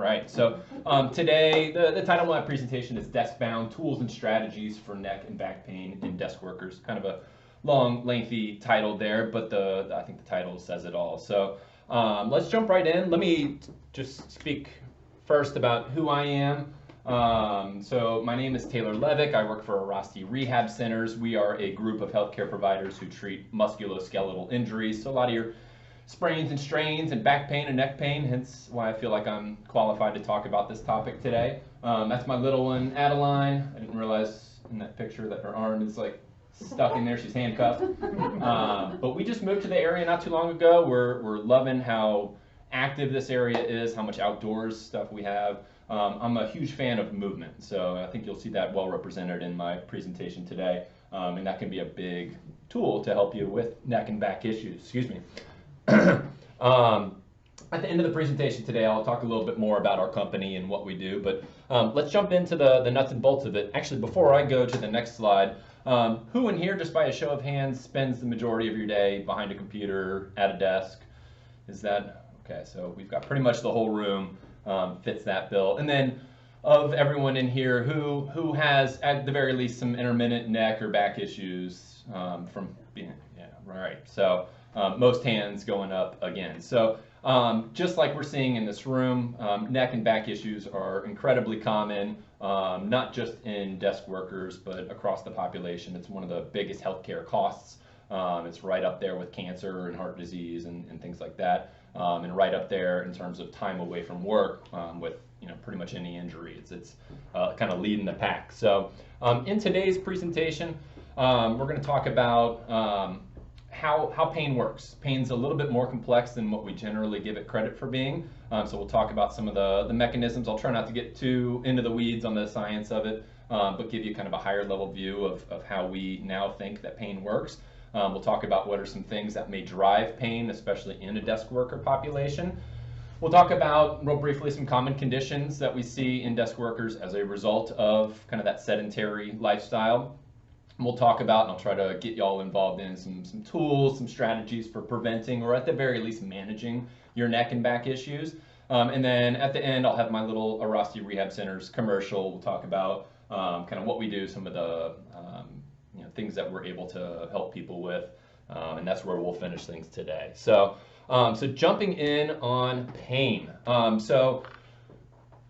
right, so today the title of my presentation is Deskbound, Tools and Strategies for Neck and Back Pain in Desk Workers. Kind of a long, lengthy title there, but I think the title says it all. So let's jump right in. Let me just speak first about who I am. So my name is Taylor Levick. I work for Airrosti Rehab Centers. We are a group of healthcare providers who treat musculoskeletal injuries. So a lot of your sprains and strains and back pain and neck pain, hence why I feel like I'm qualified to talk about this topic today. That's my little one, Adeline. I didn't realize in that picture that her arm is like stuck in there. She's handcuffed. But we just moved to the area not too long ago. We're loving how active this area is, how much outdoors stuff we have. I'm a huge fan of movement, so I think you'll see that well represented in my presentation today, and that can be a big tool to help you with neck and back issues. Excuse me. At the end of the presentation today, I'll talk a little bit more about our company and what we do, but let's jump into the nuts and bolts of it. Actually, before I go to the next slide, who in here, just by a show of hands, spends the majority of your day behind a computer, at a desk? Is that, okay, so we've got pretty much the whole room fits that bill. And then of everyone in here, who has, at the very least, some intermittent neck or back issues from being, yeah, right. So most hands going up again. So just like we're seeing in this room, neck and back issues are incredibly common, not just in desk workers, but across the population. It's one of the biggest healthcare costs. It's right up there with cancer and heart disease and things like that, and right up there in terms of time away from work with pretty much any injury. It's kind of leading the pack. So in today's presentation, we're going to talk about how pain works. Pain's a little bit more complex than what we generally give it credit for being. So we'll talk about some of the mechanisms. I'll try not to get too into the weeds on the science of it, but give you kind of a higher level view of how we now think that pain works. We'll talk about what are some things that may drive pain, especially in a desk worker population. We'll talk about, real briefly, some common conditions that we see in desk workers as a result of kind of that sedentary lifestyle. We'll talk about, and I'll try to get y'all involved in some tools, some strategies for preventing, or at the very least managing, your neck and back issues. And then at the end, I'll have my little Airrosti Rehab Centers commercial. We'll talk about kind of what we do, some of the things that we're able to help people with, and that's where we'll finish things today. So, so jumping in on pain. So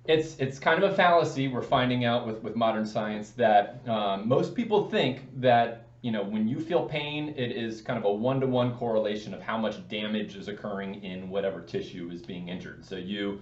it's kind of a fallacy we're finding out with modern science that most people think that when you feel pain, it is kind of a one-to-one correlation of how much damage is occurring in whatever tissue is being injured. So you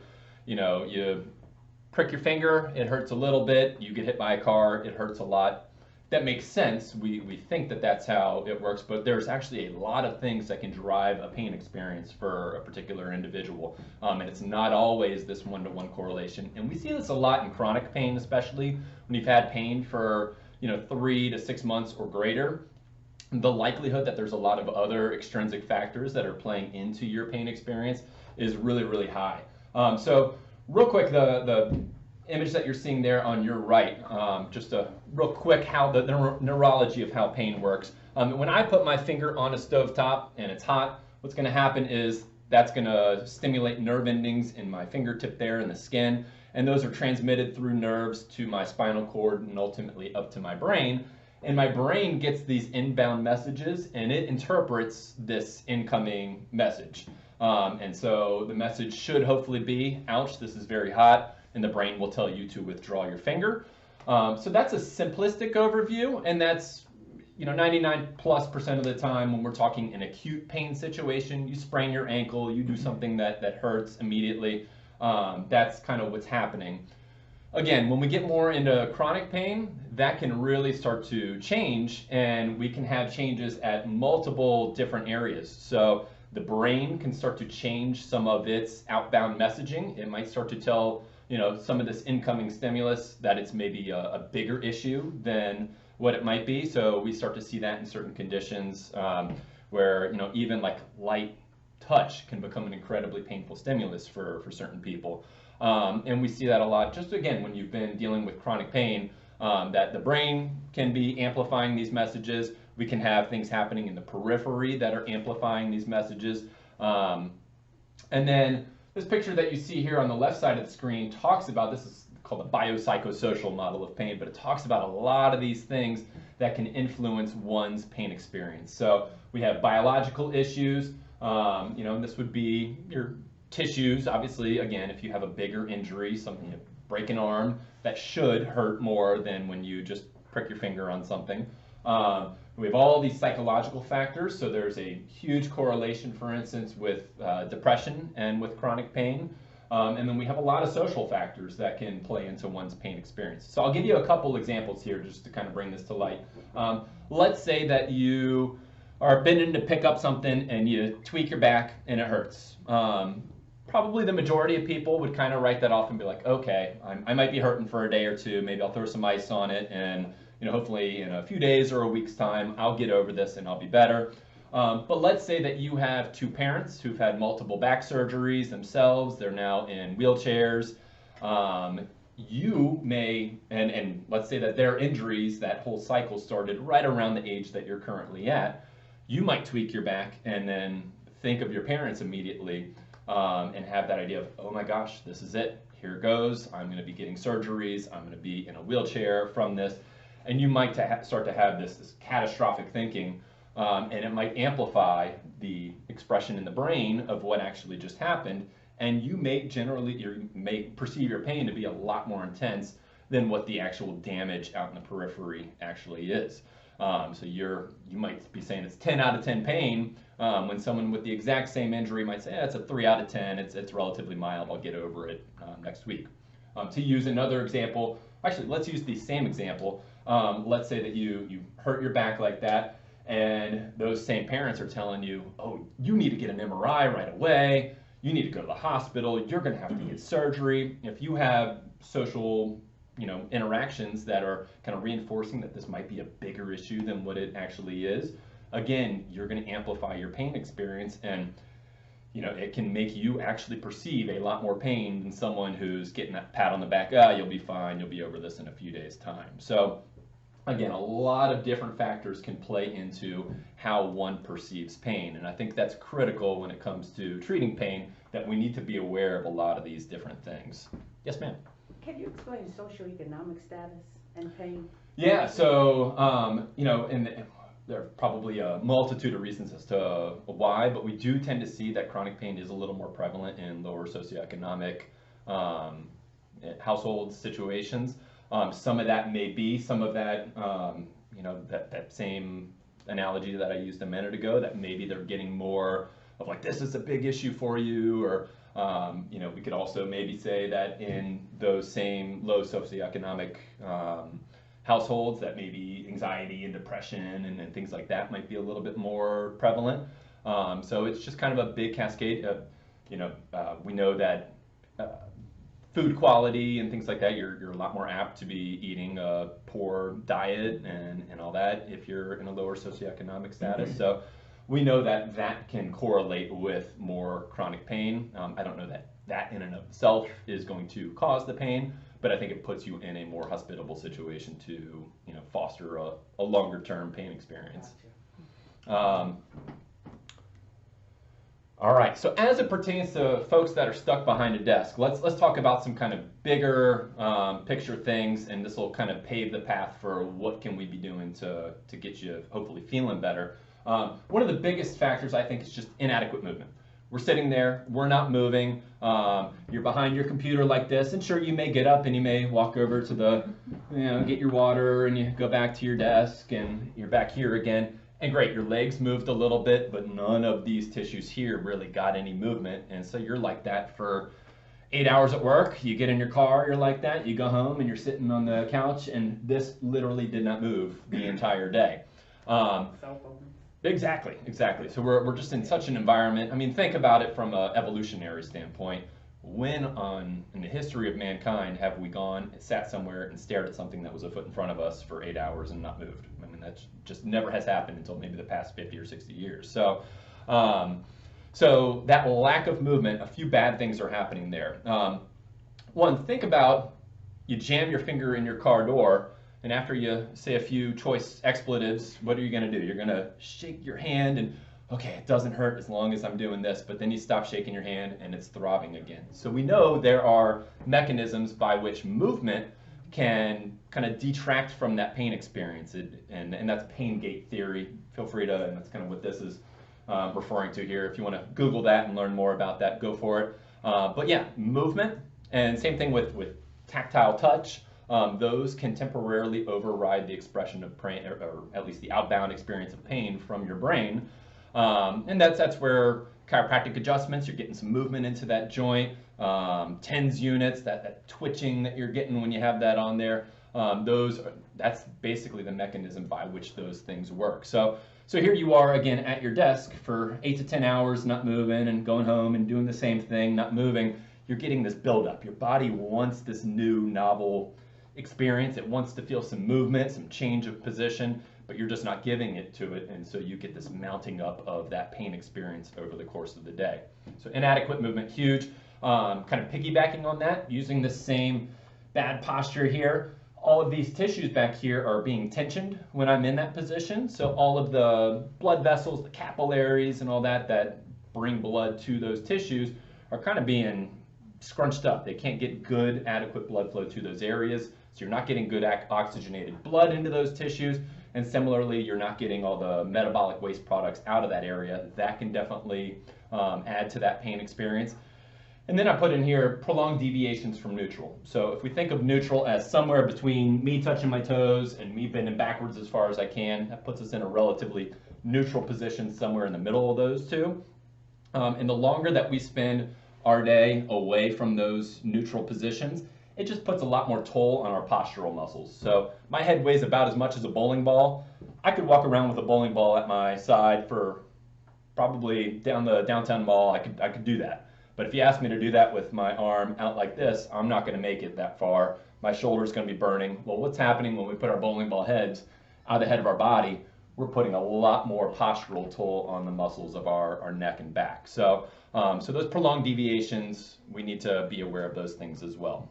prick your finger, it hurts a little bit. You get hit by a car, it hurts a lot. That makes sense. We think that that's how it works, but there's actually a lot of things that can drive a pain experience for a particular individual, and it's not always this one-to-one correlation. And we see this a lot in chronic pain, especially when you've had pain for 3 to 6 months or greater. The likelihood that there's a lot of other extrinsic factors that are playing into your pain experience is really, really high. So real quick, the image that you're seeing there on your right, just a real quick how the neurology of how pain works. When I put my finger on a stovetop and it's hot, what's going to happen is that's going to stimulate nerve endings in my fingertip there in the skin, and those are transmitted through nerves to my spinal cord and ultimately up to my brain. And my brain gets these inbound messages and it interprets this incoming message. And so the message should hopefully be, ouch, this is very hot. And the brain will tell you to withdraw your finger. So that's a simplistic overview, and that's 99+% of the time when we're talking an acute pain situation, you sprain your ankle, you do something that hurts immediately. That's kind of what's happening. Again, when we get more into chronic pain, that can really start to change, and we can have changes at multiple different areas. So the brain can start to change some of its outbound messaging. It might start to tell some of this incoming stimulus that it's maybe a bigger issue than what it might be. So we start to see that in certain conditions where even like light touch can become an incredibly painful stimulus for certain people. And we see that a lot just again when you've been dealing with chronic pain, that the brain can be amplifying these messages. We can have things happening in the periphery that are amplifying these messages. And then this picture that you see here on the left side of the screen talks about, this is called the biopsychosocial model of pain, but it talks about a lot of these things that can influence one's pain experience. So we have biological issues, and this would be your tissues. Obviously, again, if you have a bigger injury, something, break an arm, that should hurt more than when you just prick your finger on something. We have all these psychological factors, so there's a huge correlation, for instance, with depression and with chronic pain. And then we have a lot of social factors that can play into one's pain experience. So I'll give you a couple examples here just to kind of bring this to light. Let's say that you are bending to pick up something and you tweak your back and it hurts. Probably the majority of people would kind of write that off and be like, okay, I might be hurting for a day or two, maybe I'll throw some ice on it, and hopefully in a few days or a week's time, I'll get over this and I'll be better. But let's say that you have two parents who've had multiple back surgeries themselves. They're now in wheelchairs. You may, and let's say that their injuries, that whole cycle started right around the age that you're currently at. You might tweak your back and then think of your parents immediately and have that idea of, oh my gosh, this is it. Here it goes. I'm going to be getting surgeries. I'm going to be in a wheelchair from this. And you might start to have this catastrophic thinking. And it might amplify the expression in the brain of what actually just happened, and you may perceive your pain to be a lot more intense than what the actual damage out in the periphery actually is. So you might be saying it's 10 out of 10 pain, when someone with the exact same injury might say, it's a 3 out of 10, it's relatively mild, I'll get over it next week. To use another example, actually let's use the same example. Let's say that you hurt your back like that, and those same parents are telling you, oh, you need to get an MRI right away, you need to go to the hospital, you're going to have to get surgery. If you have social interactions that are kind of reinforcing that this might be a bigger issue than what it actually is, again, you're going to amplify your pain experience, and it can make you actually perceive a lot more pain than someone who's getting that pat on the back, you'll be fine, you'll be over this in a few days' time. So again, a lot of different factors can play into how one perceives pain, and I think that's critical when it comes to treating pain, that we need to be aware of a lot of these different things. Yes, ma'am? Can you explain socioeconomic status and pain? Yeah, so, there are probably a multitude of reasons as to why, but we do tend to see that chronic pain is a little more prevalent in lower socioeconomic household situations. Some of that may be some of that, that same analogy that I used a minute ago, that maybe they're getting more of like, this is a big issue for you, or, we could also maybe say that in those same low socioeconomic households, that maybe anxiety and depression and things like that might be a little bit more prevalent. So it's just kind of a big cascade of, we know that food quality and things like that, you're a lot more apt to be eating a poor diet and all that if you're in a lower socioeconomic status. So we know that that can correlate with more chronic pain. I don't know that in and of itself is going to cause the pain, but I think it puts you in a more hospitable situation to foster a longer term pain experience. All right, so as it pertains to folks that are stuck behind a desk, let's talk about some kind of bigger picture things, and this will kind of pave the path for what can we be doing to get you hopefully feeling better. One of the biggest factors, I think, is just inadequate movement. We're sitting there, we're not moving, you're behind your computer like this, and sure, you may get up and you may walk over to the, get your water, and you go back to your desk, and you're back here again. And great, your legs moved a little bit, but none of these tissues here really got any movement. And so you're like that for 8 hours at work. You get in your car, you're like that. You go home and you're sitting on the couch, and this literally did not move the entire day. Exactly. So we're just in such an environment. I mean, think about it from an evolutionary standpoint. When in the history of mankind have we gone and sat somewhere and stared at something that was a foot in front of us for 8 hours and not moved? I mean, that just never has happened until maybe the past 50 or 60 years. So, so that lack of movement, a few bad things are happening there. One, think about you jam your finger in your car door, and after you say a few choice expletives, what are you going to do? You're going to shake your hand and okay, it doesn't hurt as long as I'm doing this, but then you stop shaking your hand and it's throbbing again. So we know there are mechanisms by which movement can kind of detract from that pain experience, and that's pain gate theory. Feel free to, and that's kind of what this is referring to here. If you want to Google that and learn more about that, go for it. But yeah, movement, and same thing with tactile touch. Those can temporarily override the expression of pain, or at least the outbound experience of pain from your brain. And that's where chiropractic adjustments, you're getting some movement into that joint, TENS units, that twitching that you're getting when you have that on there, that's basically the mechanism by which those things work. So here you are again at your desk for 8 to 10 hours, not moving, and going home and doing the same thing, not moving. You're getting this buildup. Your body wants this new, novel experience. It wants to feel some movement, some change of position, but you're just not giving it to it, and so you get this mounting up of that pain experience over the course of the day. So inadequate movement, huge. Kind of piggybacking on that, using the same bad posture here, all of these tissues back here are being tensioned when I'm in that position, so all of the blood vessels, the capillaries, and all that bring blood to those tissues are kind of being scrunched up. They can't get good, adequate blood flow to those areas, so you're not getting good oxygenated blood into those tissues. And similarly, you're not getting all the metabolic waste products out of that area. That can definitely add to that pain experience. And then I put in here prolonged deviations from neutral. So if we think of neutral as somewhere between me touching my toes and me bending backwards as far as I can, that puts us in a relatively neutral position somewhere in the middle of those two. And the longer that we spend our day away from those neutral positions, it just puts a lot more toll on our postural muscles. So my head weighs about as much as a bowling ball. I could walk around with a bowling ball at my side for probably down the downtown mall. I could do that. But if you ask me to do that with my arm out like this, I'm not going to make it that far. My shoulder's going to be burning. Well, what's happening when we put our bowling ball heads out of the head of our body? We're putting a lot more postural toll on the muscles of our neck and back. So those prolonged deviations, we need to be aware of those things as well.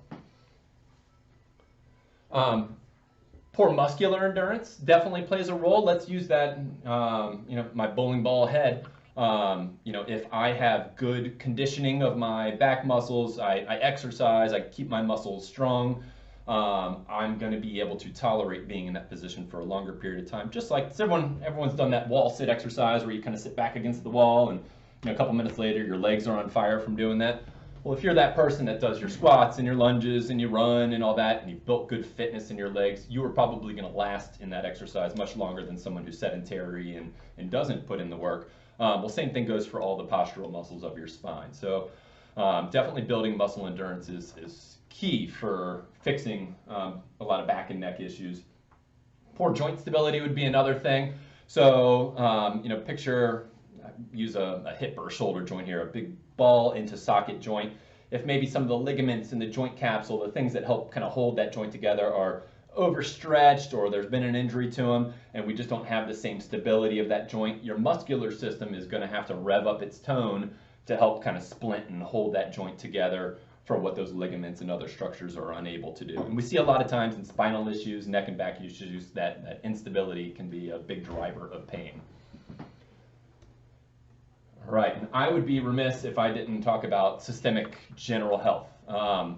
Poor muscular endurance definitely plays a role. Let's use that, my bowling ball head. If I have good conditioning of my back muscles, I exercise, I keep my muscles strong, I'm going to be able to tolerate being in that position for a longer period of time. Just like everyone's done that wall sit exercise where you kind of sit back against the wall and a couple minutes later your legs are on fire from doing that. Well, if you're that person that does your squats and your lunges and you run and all that, and you've built good fitness in your legs, you are probably going to last in that exercise much longer than someone who's sedentary and doesn't put in the work. Well, same thing goes for all the postural muscles of your spine. So definitely building muscle endurance is key for fixing a lot of back and neck issues. Poor joint stability would be another thing. So, picture, use a hip or a shoulder joint here, a big ball into socket joint. If maybe some of the ligaments in the joint capsule, the things that help kind of hold that joint together, are overstretched or there's been an injury to them and we just don't have the same stability of that joint, your muscular system is going to have to rev up its tone to help kind of splint and hold that joint together for what those ligaments and other structures are unable to do. And we see a lot of times in spinal issues, neck and back issues, that instability can be a big driver of pain. All right, and I would be remiss if I didn't talk about systemic general health. A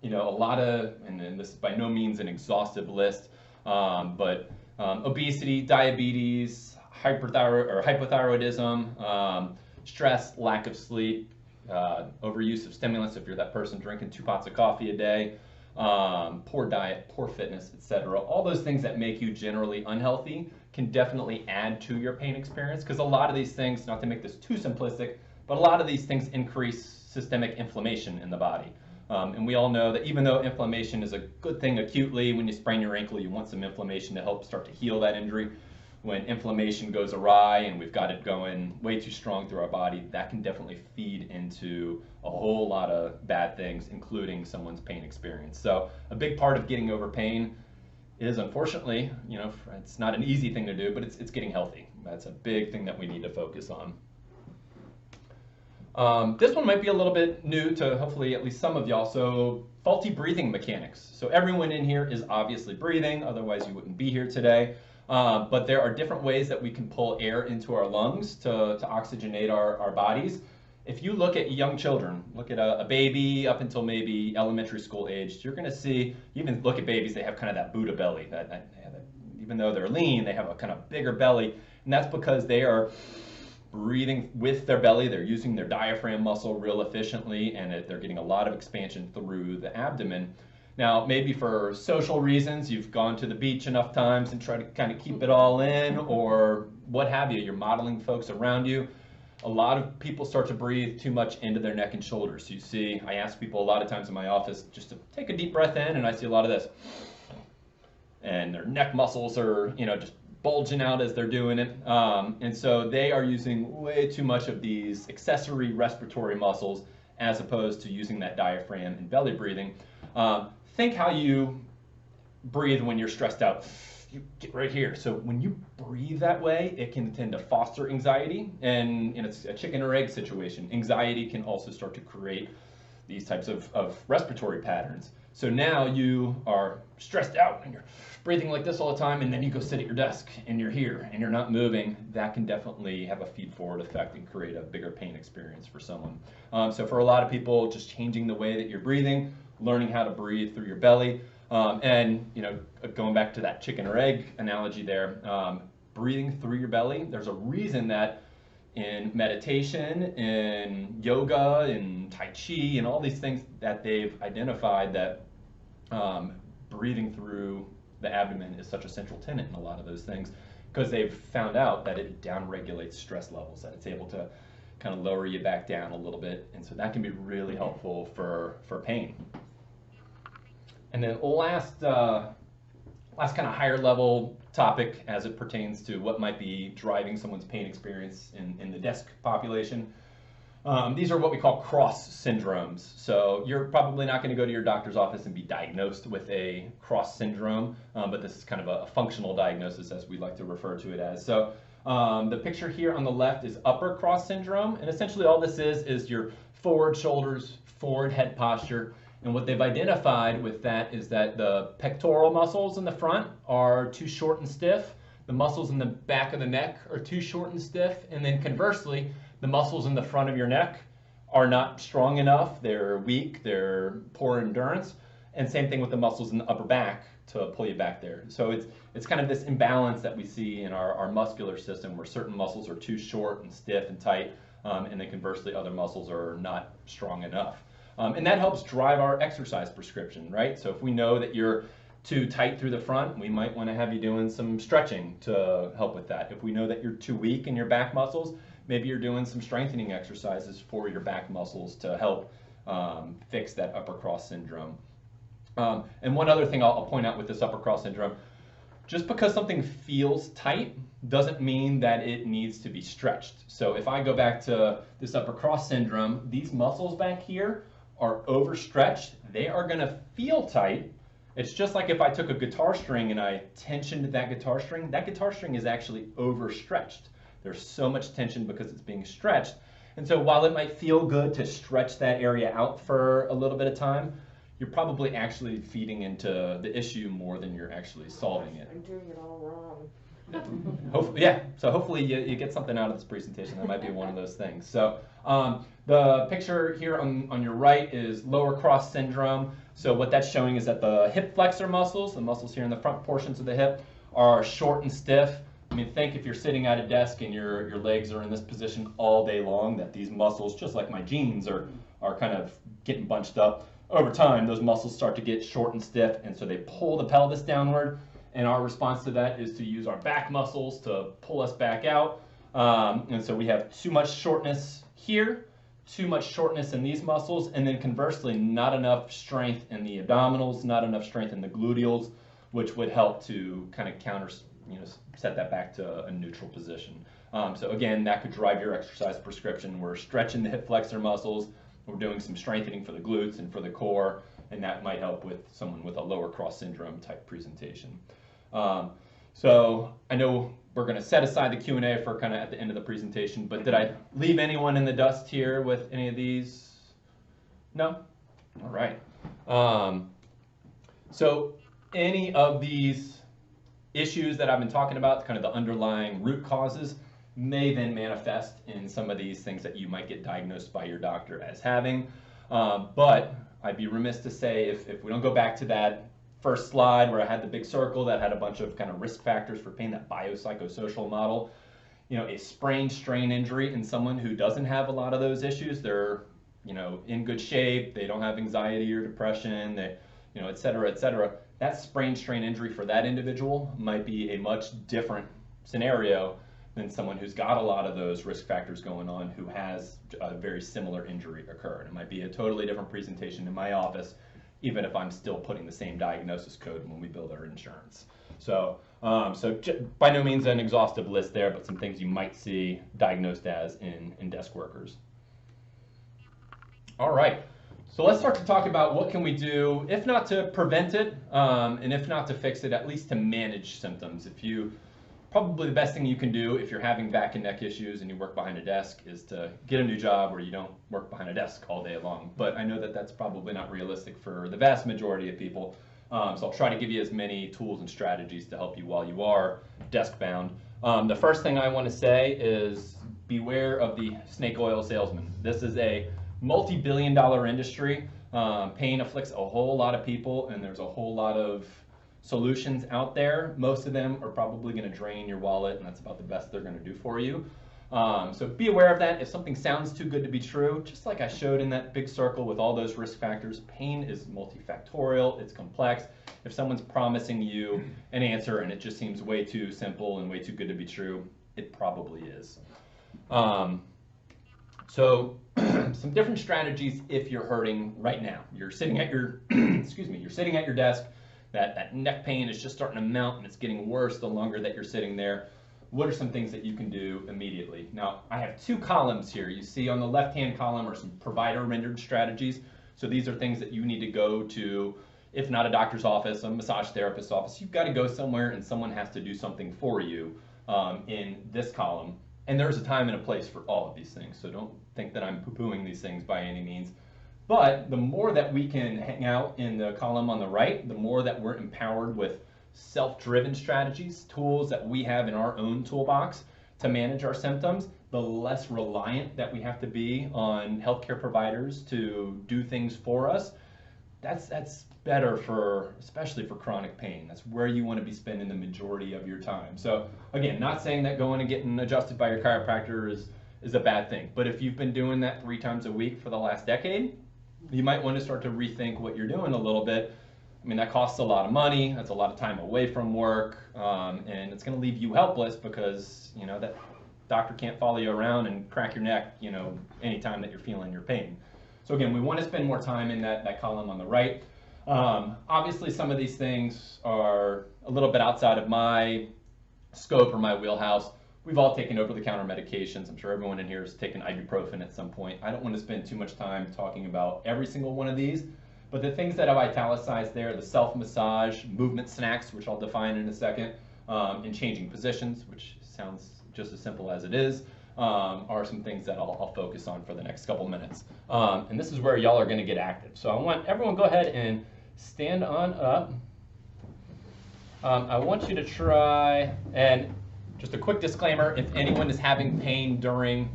lot of, and this is by no means an exhaustive list, but obesity, diabetes, hypothyroidism, stress, lack of sleep, overuse of stimulants if you're that person drinking 2 pots of coffee a day, poor diet, poor fitness, etc. All those things that make you generally unhealthy can definitely add to your pain experience, because a lot of these things, not to make this too simplistic, but a lot of these things increase systemic inflammation in the body. And we all know that even though inflammation is a good thing acutely, when you sprain your ankle, you want some inflammation to help start to heal that injury. When inflammation goes awry and we've got it going way too strong through our body, that can definitely feed into a whole lot of bad things, including someone's pain experience. So a big part of getting over pain is, unfortunately, it's not an easy thing to do, but it's getting healthy. That's a big thing that we need to focus on. This one might be a little bit new to hopefully at least some of y'all. So faulty breathing mechanics. So everyone in here is obviously breathing, otherwise you wouldn't be here today. But there are different ways that we can pull air into our lungs to oxygenate our bodies. If you look at young children, look at a baby up until maybe elementary school age, you're going to see, even look at babies, they have kind of that Buddha belly. Even though they're lean, they have a kind of bigger belly. And that's because they are breathing with their belly. They're using their diaphragm muscle real efficiently, and they're getting a lot of expansion through the abdomen. Now, maybe for social reasons, you've gone to the beach enough times and try to kind of keep it all in, or what have you. You're modeling folks around you. A lot of people start to breathe too much into their neck and shoulders. You see, I ask people a lot of times in my office just to take a deep breath in, and I see a lot of this. And their neck muscles are, just bulging out as they're doing it. And so they are using way too much of these accessory respiratory muscles as opposed to using that diaphragm and belly breathing. Think how you breathe when you're stressed out. You get right here. So when you breathe that way, it can tend to foster anxiety, and it's a chicken or egg situation. Anxiety can also start to create these types of respiratory patterns. So now you are stressed out and you're breathing like this all the time, and then you go sit at your desk and you're here and you're not moving. That can definitely have a feed-forward effect and create a bigger pain experience for someone. So for a lot of people, just changing the way that you're breathing, learning how to breathe through your belly, and going back to that chicken or egg analogy there, breathing through your belly, there's a reason that in meditation, in yoga, in Tai Chi, and all these things that they've identified that breathing through the abdomen is such a central tenet in a lot of those things, because they've found out that it downregulates stress levels, that it's able to kind of lower you back down a little bit, and so that can be really helpful for pain. And then last kind of higher level topic as it pertains to what might be driving someone's pain experience in the desk population. These are what we call cross syndromes. So you're probably not going to go to your doctor's office and be diagnosed with a cross syndrome, but this is kind of a functional diagnosis, as we like to refer to it as. So the picture here on the left is upper cross syndrome, and essentially all this is your forward shoulders, forward head posture. And what they've identified with that is that the pectoral muscles in the front are too short and stiff. The muscles in the back of the neck are too short and stiff. And then conversely, the muscles in the front of your neck are not strong enough. They're weak, they're poor endurance. And same thing with the muscles in the upper back to pull you back there. So it's kind of this imbalance that we see in our muscular system, where certain muscles are too short and stiff and tight, and then conversely other muscles are not strong enough. And that helps drive our exercise prescription, right? So if we know that you're too tight through the front, we might want to have you doing some stretching to help with that. If we know that you're too weak in your back muscles, maybe you're doing some strengthening exercises for your back muscles to help fix that upper cross syndrome. And one other thing I'll point out with this upper cross syndrome, just because something feels tight doesn't mean that it needs to be stretched. So if I go back to this upper cross syndrome, these muscles back here are overstretched. They are going to feel tight. It's just like if I took a guitar string and I tensioned that guitar string is actually overstretched. There's so much tension because it's being stretched. And so while it might feel good to stretch that area out for a little bit of time, you're probably actually feeding into the issue more than you're actually solving it. I'm doing it all wrong. Hopefully, yeah. So hopefully you get something out of this presentation. That might be one of those things. So the picture here on your right is lower cross syndrome. So what that's showing is that the hip flexor muscles, the muscles here in the front portions of the hip, are short and stiff. I mean, think if you're sitting at a desk and your legs are in this position all day long, that these muscles, just like my jeans, are kind of getting bunched up. Over time, those muscles start to get short and stiff, and so they pull the pelvis downward. And our response to that is to use our back muscles to pull us back out. And so we have too much shortness here, too much shortness in these muscles, and then conversely, not enough strength in the abdominals, not enough strength in the gluteals, which would help to kind of counter, set that back to a neutral position. So again, that could drive your exercise prescription. We're stretching the hip flexor muscles. We're doing some strengthening for the glutes and for the core, and that might help with someone with a lower cross syndrome type presentation. So I know we're going to set aside the Q&A for kind of at the end of the presentation, but did I leave anyone in the dust here with any of these? No? All right. So any of these issues that I've been talking about, kind of the underlying root causes, may then manifest in some of these things that you might get diagnosed by your doctor as having. But I'd be remiss to say, if we don't go back to that first slide where I had the big circle that had a bunch of kind of risk factors for pain, that biopsychosocial model, a sprained strain injury in someone who doesn't have a lot of those issues, they're, in good shape, they don't have anxiety or depression, they, et cetera, et cetera. That sprained strain injury for that individual might be a much different scenario than someone who's got a lot of those risk factors going on, who has a very similar injury occur. And it might be a totally different presentation in my office, even if I'm still putting the same diagnosis code when we bill our insurance. So by no means an exhaustive list there, but some things you might see diagnosed as in desk workers. All right, so let's start to talk about what can we do, if not to prevent it, and if not to fix it, at least to manage symptoms. Probably the best thing you can do if you're having back and neck issues and you work behind a desk is to get a new job where you don't work behind a desk all day long. But I know that that's probably not realistic for the vast majority of people. So I'll try to give you as many tools and strategies to help you while you are desk bound. The first thing I want to say is beware of the snake oil salesman. This is a multi-billion-dollar industry. Pain afflicts a whole lot of people, and there's a whole lot of solutions out there. Most of them are probably going to drain your wallet, and that's about the best they're going to do for you. So be aware of that. If something sounds too good to be true, just like I showed in that big circle with all those risk factors, pain is multifactorial, it's complex. If someone's promising you an answer and it just seems way too simple and way too good to be true, it probably is. So some different strategies if you're hurting right now. You're sitting at your, you're sitting at your desk. That neck pain is just starting to mount and it's getting worse the longer that you're sitting there. What are some things that you can do immediately? Now, I have two columns here. You see on the left-hand column are some provider-rendered strategies. So these are things that you need to go to, if not a doctor's office, a massage therapist's office. You've got to go somewhere and someone has to do something for you in this column. And there's a time and a place for all of these things. So don't think that I'm poo-pooing these things by any means. But the more that we can hang out in the column on the right, the more that we're empowered with self-driven strategies, tools that we have in our own toolbox to manage our symptoms, the less reliant that we have to be on healthcare providers to do things for us. That's better especially for chronic pain. That's where you want to be spending the majority of your time. So again, not saying that going and getting adjusted by your chiropractor is a bad thing, but if you've been doing that 3 times a week for the last decade, you might want to start to rethink what you're doing a little bit. I mean, that costs a lot of money, that's a lot of time away from work, and it's going to leave you helpless because, that doctor can't follow you around and crack your neck, anytime that you're feeling your pain. So again, we want to spend more time in that column on the right. Obviously, some of these things are a little bit outside of my scope or my wheelhouse. We've all taken over-the-counter medications. I'm sure everyone in here has taken ibuprofen at some point. I don't want to spend too much time talking about every single one of these, but the things that I've italicized there, the self-massage, movement snacks, which I'll define in a second, and changing positions, which sounds just as simple as it is, are some things that I'll focus on for the next couple minutes. And this is where y'all are going to get active. So I want everyone go ahead and stand on up. I want you to try, and just a quick disclaimer, if anyone is having pain during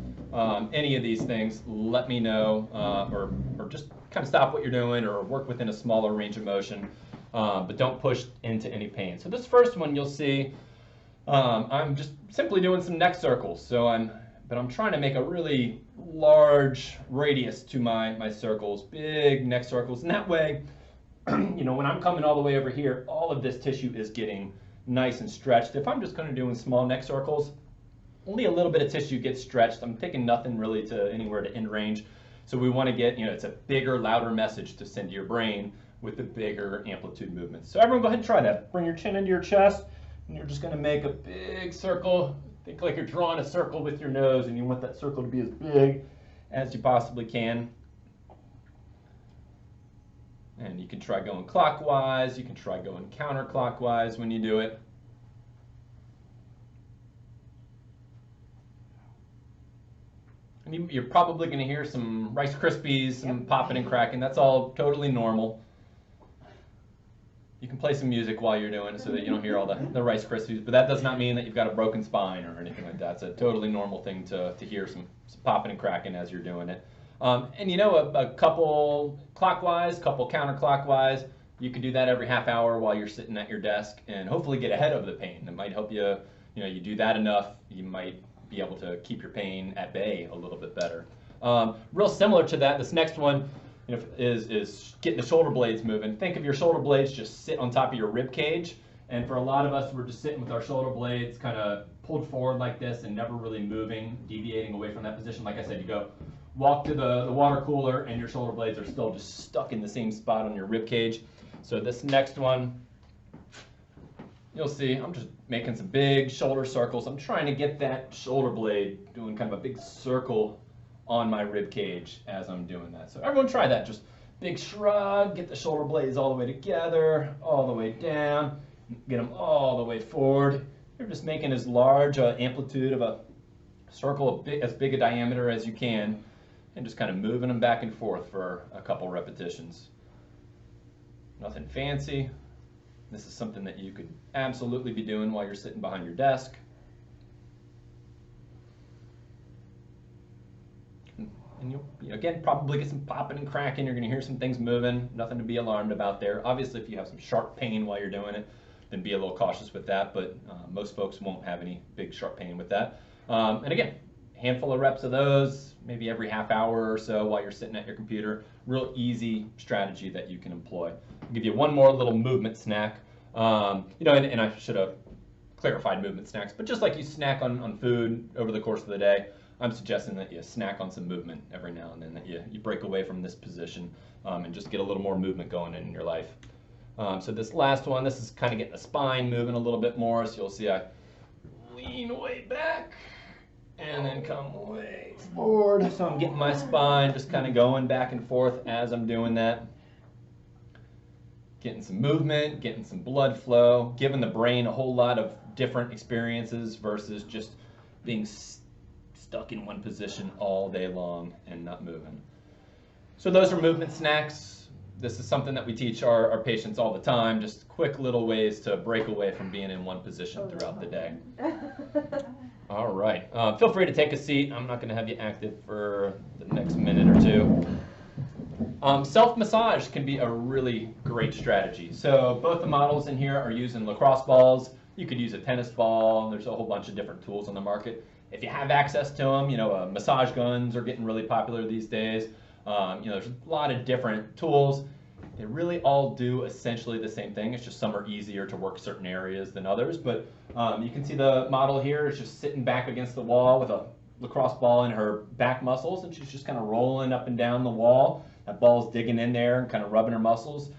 any of these things, let me know, or just kind of stop what you're doing or work within a smaller range of motion, but don't push into any pain. So this first one you'll see, I'm just simply doing some neck circles. But I'm trying to make a really large radius to my circles, big neck circles, and that way, when I'm coming all the way over here, all of this tissue is getting nice and stretched. If I'm just kind of doing small neck circles, only a little bit of tissue gets stretched. I'm taking nothing really to anywhere to end range. So we want to get, it's a bigger, louder message to send to your brain with the bigger amplitude movements. So everyone go ahead and try that. Bring your chin into your chest, and you're just going to make a big circle. Think like you're drawing a circle with your nose, and you want that circle to be as big as you possibly can. And you can try going clockwise, you can try going counterclockwise when you do it. And you're probably going to hear some Rice Krispies, some popping and cracking. That's all totally normal. You can play some music while you're doing it so that you don't hear all the Rice Krispies, but that does not mean that you've got a broken spine or anything like that. It's a totally normal thing to hear some popping and cracking as you're doing it. And you know, a couple clockwise, couple counterclockwise, you can do that every half hour while you're sitting at your desk and hopefully get ahead of the pain. It might help you, you know, you do that enough, you might be able to keep your pain at bay a little bit better. Real similar to that, this next one, you know, is getting the shoulder blades moving. Think of your shoulder blades just sit on top of your rib cage. And for a lot of us, we're just sitting with our shoulder blades kind of pulled forward like this and never really moving, deviating away from that position. Like I said, you go walk to the water cooler and your shoulder blades are still just stuck in the same spot on your rib cage. So this next one, you'll see I'm just making some big shoulder circles. I'm trying to get that shoulder blade doing kind of a big circle on my rib cage as I'm doing that. So everyone try that. Just big shrug, get the shoulder blades all the way together, all the way down, get them all the way forward. You're just making as large an amplitude of a circle, as big a diameter as you can, and just kind of moving them back and forth for a couple repetitions. Nothing fancy. This is something that you could absolutely be doing while you're sitting behind your desk. And you'll, again, probably get some popping and cracking. You're going to hear some things moving. Nothing to be alarmed about there. Obviously, if you have some sharp pain while you're doing it, then be a little cautious with that. But most folks won't have any big sharp pain with that. And again, handful of reps of those, maybe every half hour or so while you're sitting at your computer. Real easy strategy that you can employ. I'll give you one more little movement snack. You know, and I should have clarified movement snacks, but just like you snack on food over the course of the day, I'm suggesting that you snack on some movement every now and then, that you break away from this position and just get a little more movement going in your life. So this last one, this is kind of getting the spine moving a little bit more. So you'll see I lean way back and then come way forward. So I'm getting my spine just kind of going back and forth as I'm doing that. Getting some movement, getting some blood flow, giving the brain a whole lot of different experiences versus just being stuck in one position all day long and not moving. So those are movement snacks. This is something that we teach our patients all the time, just quick little ways to break away from being in one position throughout the day. All right, feel free to take a seat. I'm not going to have you active for the next minute or two. Self-massage can be a really great strategy. So both the models in here are using lacrosse balls. You could use a tennis ball. There's a whole bunch of different tools on the market. If you have access to them, you know, massage guns are getting really popular these days. You know, there's a lot of different tools. They really all do essentially the same thing. It's just some are easier to work certain areas than others. But you can see the model here is just sitting back against the wall with a lacrosse ball in her back muscles, and she's just kind of rolling up and down the wall. That ball's digging in there and kind of rubbing her muscles.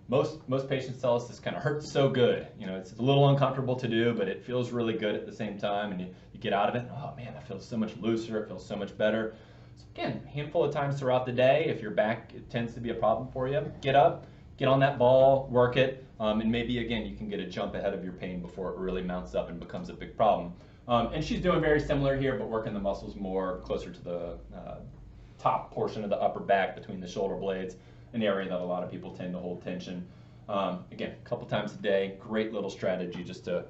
Most patients tell us this kind of hurts so good. You know, it's a little uncomfortable to do, but it feels really good at the same time. And you get out of it, oh man, that feels so much looser. It feels so much better. So again, a handful of times throughout the day, if your back tends to be a problem for you, get up, get on that ball, work it, and maybe again you can get a jump ahead of your pain before it really mounts up and becomes a big problem. And she's doing very similar here, but working the muscles more closer to the top portion of the upper back between the shoulder blades, an area that a lot of people tend to hold tension. Again, a couple times a day, great little strategy just to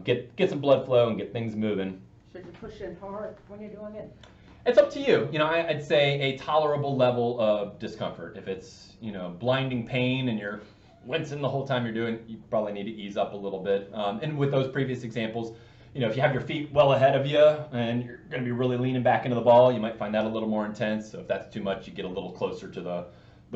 get some blood flow and get things moving. Should you push in hard when you're doing it? It's up to you. You know, I'd say a tolerable level of discomfort. If it's, you know, blinding pain and you're wincing the whole time you're doing, you probably need to ease up a little bit. And with those previous examples, you know, if you have your feet well ahead of you and you're going to be really leaning back into the ball, you might find that a little more intense. So if that's too much, you get a little closer to the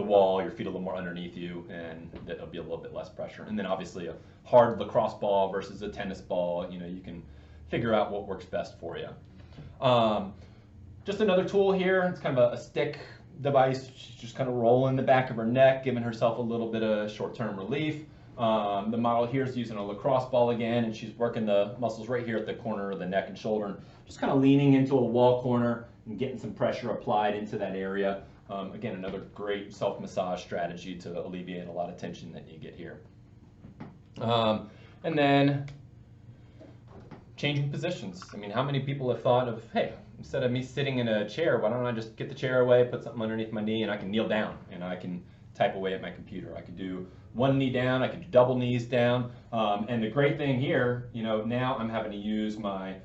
wall, your feet a little more underneath you, and that'll be a little bit less pressure. And then obviously a hard lacrosse ball versus a tennis ball, you know, you can figure out what works best for you. Just another tool here, it's kind of a stick device. She's just kind of rolling the back of her neck, giving herself a little bit of short-term relief. The model here is using a lacrosse ball again, and she's working the muscles right here at the corner of the neck and shoulder, and just kind of leaning into a wall corner and getting some pressure applied into that area. Again, another great self-massage strategy to alleviate a lot of tension that you get here. And then changing positions. I mean, how many people have thought of, hey, instead of me sitting in a chair, why don't I just get the chair away, put something underneath my knee, and I can kneel down, and I can type away at my computer. I could do one knee down, I could do double knees down. And the great thing here, now I'm having to use my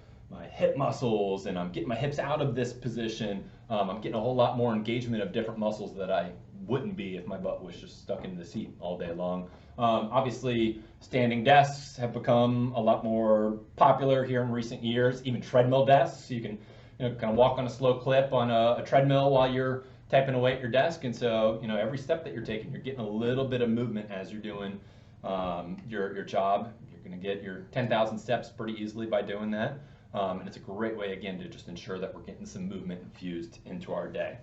hip muscles, and I'm getting my hips out of this position. I'm getting a whole lot more engagement of different muscles that I wouldn't be if my butt was just stuck in the seat all day long. Obviously, standing desks have become a lot more popular here in recent years, even treadmill desks. You can kind of walk on a slow clip on a treadmill while you're typing away at your desk. And so, every step that you're taking, you're getting a little bit of movement as you're doing your job. You're going to get your 10,000 steps pretty easily by doing that. And it's a great way, again, to just ensure that we're getting some movement infused into our day.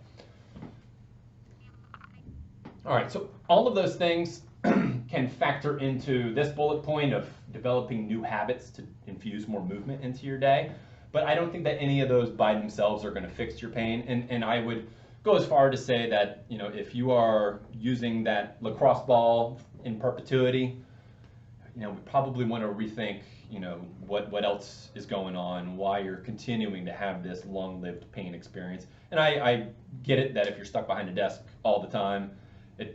All right, so all of those things can factor into this bullet point of developing new habits to infuse more movement into your day. But I don't think that any of those by themselves are going to fix your pain. And I would go as far to say that, if you are using that lacrosse ball in perpetuity, we probably want to rethink, what else is going on, why you're continuing to have this long-lived pain experience. And I get it that if you're stuck behind a desk all the time,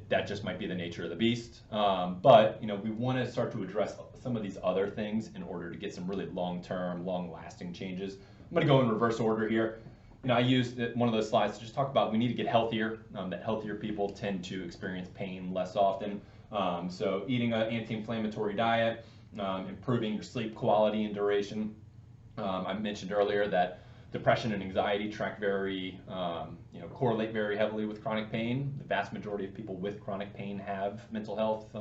that just might be the nature of the beast. But we want to start to address some of these other things in order to get some really long-term, long-lasting changes. I'm going to go in reverse order here. I used one of those slides to just talk about we need to get healthier, that healthier people tend to experience pain less often. So eating an anti-inflammatory diet, improving your sleep quality and duration. I mentioned earlier that depression and anxiety correlate very heavily with chronic pain. The vast majority of people with chronic pain have mental health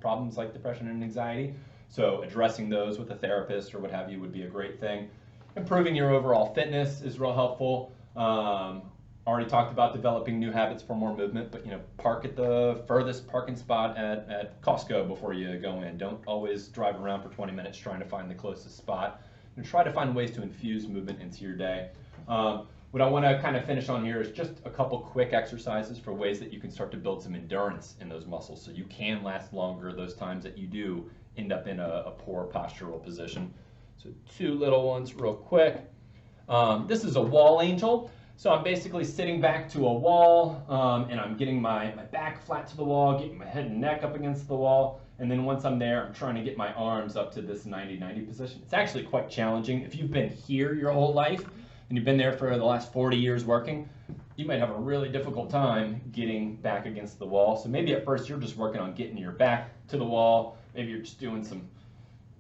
problems like depression and anxiety. So addressing those with a therapist or what have you would be a great thing. Improving your overall fitness is real helpful. Already talked about developing new habits for more movement, but park at the furthest parking spot at Costco before you go in. Don't always drive around for 20 minutes trying to find the closest spot. And try to find ways to infuse movement into your day. What I want to kind of finish on here is just a couple quick exercises for ways that you can start to build some endurance in those muscles so you can last longer those times that you do end up in a poor postural position. So 2 little ones real quick. This is a wall angel. So I'm basically sitting back to a wall, and I'm getting my back flat to the wall, getting my head and neck up against the wall. And then once I'm there, I'm trying to get my arms up to this 90-90 position. It's actually quite challenging. If you've been here your whole life and you've been there for the last 40 years working, you might have a really difficult time getting back against the wall. So maybe at first you're just working on getting your back to the wall. Maybe you're just doing some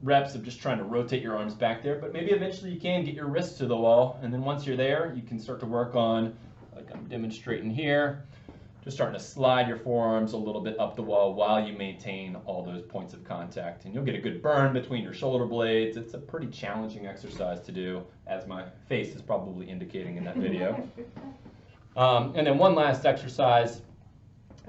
reps of just trying to rotate your arms back there, but maybe eventually you can get your wrists to the wall, and then once you're there, you can start to work on, like I'm demonstrating here, just starting to slide your forearms a little bit up the wall while you maintain all those points of contact, and you'll get a good burn between your shoulder blades. It's a pretty challenging exercise to do, as my face is probably indicating in that video. And then one last exercise.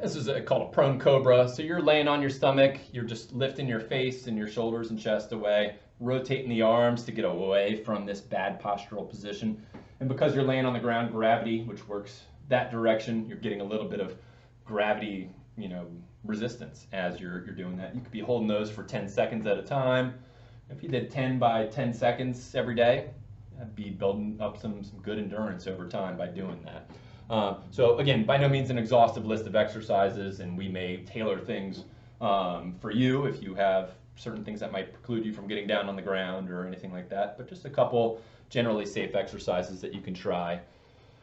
This is called a prone cobra. So you're laying on your stomach, you're just lifting your face and your shoulders and chest away, rotating the arms to get away from this bad postural position. And because you're laying on the ground, gravity, which works that direction, you're getting a little bit of gravity, resistance as you're doing that. You could be holding those for 10 seconds at a time. If you did 10 by 10 seconds every day, that'd be building up some good endurance over time by doing that. So again, by no means an exhaustive list of exercises, and we may tailor things for you if you have certain things that might preclude you from getting down on the ground or anything like that, but just a couple generally safe exercises that you can try.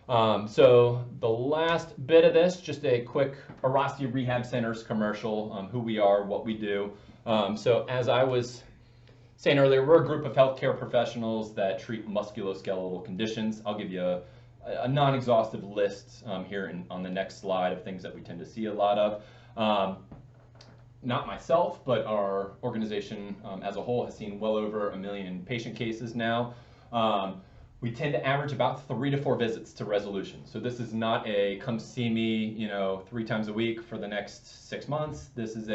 So the last bit of this, just a quick Airrosti Rehab Centers commercial, who we are, what we do. So as I was saying earlier, we're a group of healthcare professionals that treat musculoskeletal conditions. I'll give you a non-exhaustive list here on the next slide of things that we tend to see a lot of. Not myself, but our organization as a whole has seen well over 1 million patient cases now. We tend to average about 3 to 4 visits to resolution. So this is not a come see me, 3 times a week for the next 6 months. This is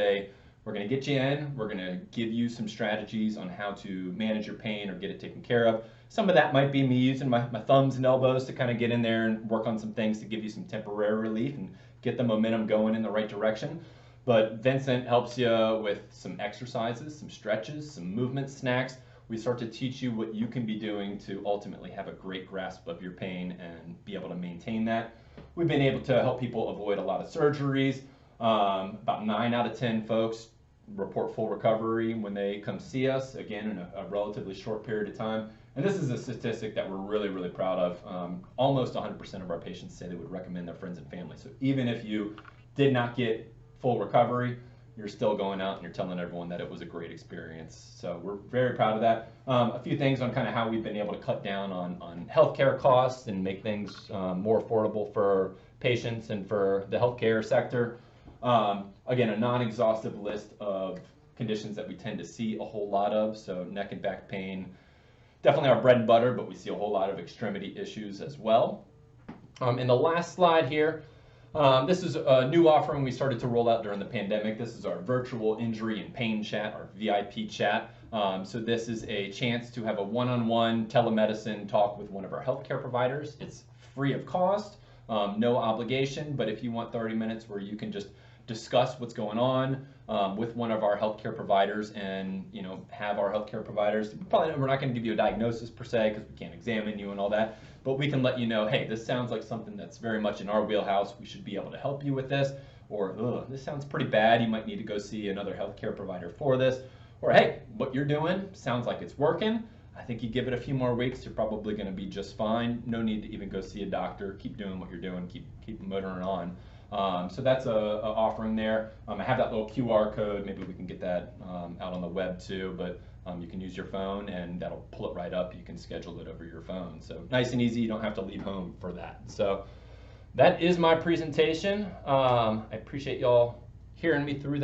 we're going to get you in, we're going to give you some strategies on how to manage your pain or get it taken care of. Some of that might be me using my thumbs and elbows to kind of get in there and work on some things to give you some temporary relief and get the momentum going in the right direction. But Vincent helps you with some exercises, some stretches, some movement snacks. We start to teach you what you can be doing to ultimately have a great grasp of your pain and be able to maintain that. We've been able to help people avoid a lot of surgeries, About 9 out of 10 folks report full recovery when they come see us, again, in a relatively short period of time. And this is a statistic that we're really, really proud of. Almost 100% of our patients say they would recommend their friends and family. So even if you did not get full recovery, you're still going out and you're telling everyone that it was a great experience. So we're very proud of that. A few things on kind of how we've been able to cut down on healthcare costs and make things more affordable for patients and for the healthcare sector. Again, a non-exhaustive list of conditions that we tend to see a whole lot of. So neck and back pain, definitely our bread and butter, but we see a whole lot of extremity issues as well. In the last slide here, this is a new offering we started to roll out during the pandemic. This is our virtual injury and pain chat, our VIP chat. So this is a chance to have a one-on-one telemedicine talk with one of our healthcare providers. It's free of cost, no obligation, but if you want 30 minutes where you can just discuss what's going on with one of our healthcare providers and have our healthcare providers, we're not going to give you a diagnosis per se because we can't examine you and all that, but we can let you know, hey, this sounds like something that's very much in our wheelhouse, we should be able to help you with this, or this sounds pretty bad, you might need to go see another healthcare provider for this, or hey, what you're doing sounds like it's working, I think you give it a few more weeks, you're probably going to be just fine, no need to even go see a doctor, keep doing what you're doing, keep motoring on. So that's a offering there. I have that little QR code. Maybe we can get that out on the web too, but you can use your phone and that'll pull it right up. You can schedule it over your phone. So nice and easy. You don't have to leave home for that. So that is my presentation. I appreciate y'all hearing me through that.